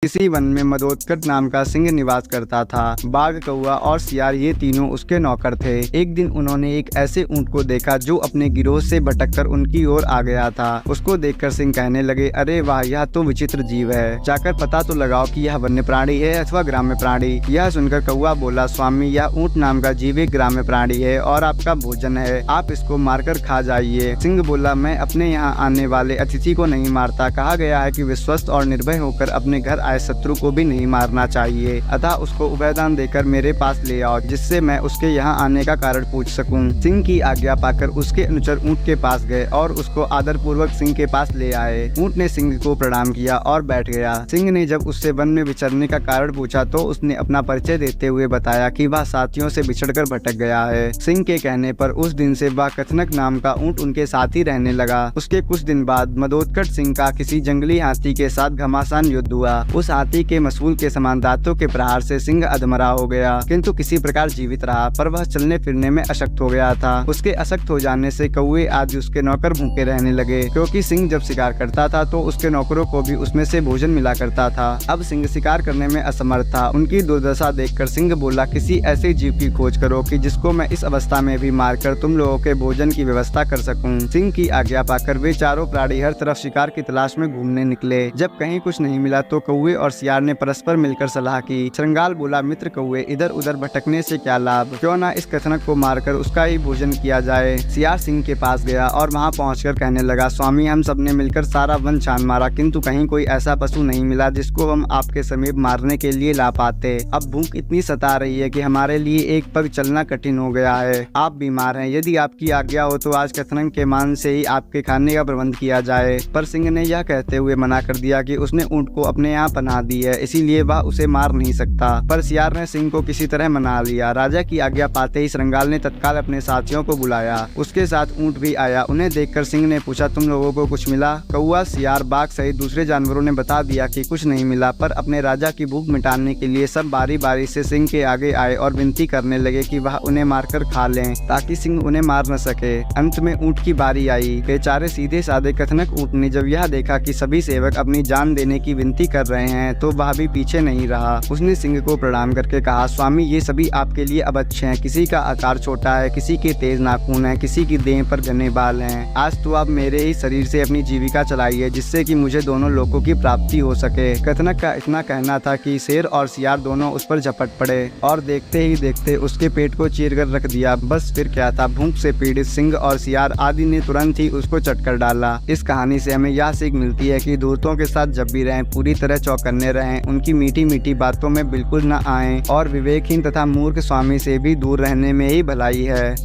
इसी वन में मदोदकट नाम का सिंह निवास करता था। बाघ, कौवा और सियार ये तीनों उसके नौकर थे। एक दिन उन्होंने एक ऐसे ऊंट को देखा जो अपने गिरोह से भटककर उनकी ओर आ गया था। उसको देखकर सिंह कहने लगे, अरे वाह, यह तो विचित्र जीव है। जाकर पता तो लगाओ कि यह वन्य प्राणी है अथवा ग्राम्य प्राणी। यह सुनकर कौवा बोला, स्वामी, यह ऊंट नाम का जीव एक ग्राम्य प्राणी है और आपका भोजन है, आप इसको मारकर खा जाइए। सिंह बोला, मैं अपने यहाँ आने वाले अतिथि को नहीं मारता। कहा गया है कि विश्वस्त और निर्भय होकर अपने घर आए शत्रु को भी नहीं मारना चाहिए। अतः उसको उभयदान देकर मेरे पास ले आओ, जिससे मैं उसके यहाँ आने का कारण पूछ सकूं। सिंह की आज्ञा पाकर उसके अनुचर ऊंट के पास गए और उसको आदर पूर्वक सिंह के पास ले आए। ऊंट ने सिंह को प्रणाम किया और बैठ गया। सिंह ने जब उससे वन में विचरने का कारण पूछा तो उसने अपना परिचय देते हुए बताया कि वह साथियों से बिछड़कर भटक गया है। सिंह के कहने पर उस दिन से वह कथनक नाम का ऊंट उनके साथ ही रहने लगा। उसके कुछ दिन बाद मदोदकट सिंह का किसी जंगली हाथी के साथ घमासान युद्ध हुआ। उस हाथी के मसूल के समान दांतों के प्रहार से सिंह अधमरा हो गया, किंतु किसी प्रकार जीवित रहा, पर वह चलने फिरने में अशक्त हो गया था। उसके अशक्त हो जाने से कौवे आदि उसके नौकर भूखे रहने लगे, क्योंकि सिंह जब शिकार करता था तो उसके नौकरों को भी उसमें से भोजन मिला करता था। अब सिंह शिकार करने में असमर्थ था। उनकी दुर्दशा देखकर सिंह बोला, किसी ऐसे जीव की खोज करो कि जिसको मैं इस अवस्था में भी मारकर तुम लोगों के भोजन की व्यवस्था कर सकूं। सिंह की आज्ञा पाकर वे चारों प्राणी हर तरफ शिकार की तलाश में घूमने निकले। जब कहीं कुछ नहीं मिला तो कौवे और सियार ने परस्पर मिलकर सलाह की। श्रृंगाल बोला, मित्र कौवे, इधर उधर भटकने से क्या लाभ, क्यों ना इस कथनक को मारकर उसका ही भोजन किया जाए। सियार सिंह के पास गया और वहां पहुंचकर कहने लगा, स्वामी, हम सबने मिलकर सारा वन छान मारा, किंतु कहीं कोई ऐसा पशु नहीं मिला जिसको हम आपके समीप मारने के लिए ला पाते। अब भूख इतनी सता रही है कि हमारे लिए एक पग चलना कठिन हो गया है। आप बीमार हैं, यदि आपकी आज्ञा हो तो आज कथनक के मान से ही आपके खाने का प्रबंध किया जाए। पर सिंह ने यह कहते हुए मना कर दिया कि उसने ऊंट को अपने यहाँ पनाह दी है, इसीलिए वह उसे मार नहीं सकता। पर सियार ने सिंह को किसी तरह मना लिया। राजा की आज्ञा पाते ही श्रृंगाल ने तत्काल अपने साथियों को बुलाया। उसके साथ ऊंट भी आया। उन्हें देखकर सिंह ने पूछा, तुम लोगों को कुछ मिला? कौवा, सियार, बाघ सहित दूसरे जानवरों ने बता दिया कि कुछ नहीं मिला, पर अपने राजा की भूख मिटाने के लिए सब बारी बारी से सिंह के आगे आए और विनती करने लगे कि वह उन्हें मारकर खा लें, ताकि सिंह उन्हें मार न सके। अंत में ऊंट की बारी आई। बेचारे सीधे साधे कथनक ऊंट ने जब यह देखा कि सभी सेवक अपनी जान देने की विनती कर रहे हैं तो वह भी पीछे नहीं रहा। उसने सिंह को प्रणाम करके कहा, स्वामी, ये सभी आपके लिए अब अच्छे हैं। किसी का आकार छोटा है, किसी के तेज नाखून है, किसी की देह पर घने बाल हैं। आज तो आप मेरे ही शरीर से अपनी जीविका चलाइए, जिससे कि मुझे दोनों लोकों की प्राप्ति हो सके। कथनक का इतना कहना था कि शेर और सियार दोनों उस पर झपट पड़े और देखते ही देखते उसके पेट को चीर कर रख दिया। बस फिर क्या था, भूख से पीड़ित सिंह और सियार आदि ने तुरंत ही उसको चटकर डाला। इस कहानी से हमें यह सीख मिलती है कि धूर्तों के साथ जब भी रहें, पूरी तरह चौकन्ने रहें, उनकी मीठी मीठी बातों में बिल्कुल न आएं और विवेकहीन तथा मूर्ख स्वामी से भी दूर रहने में ही भलाई है।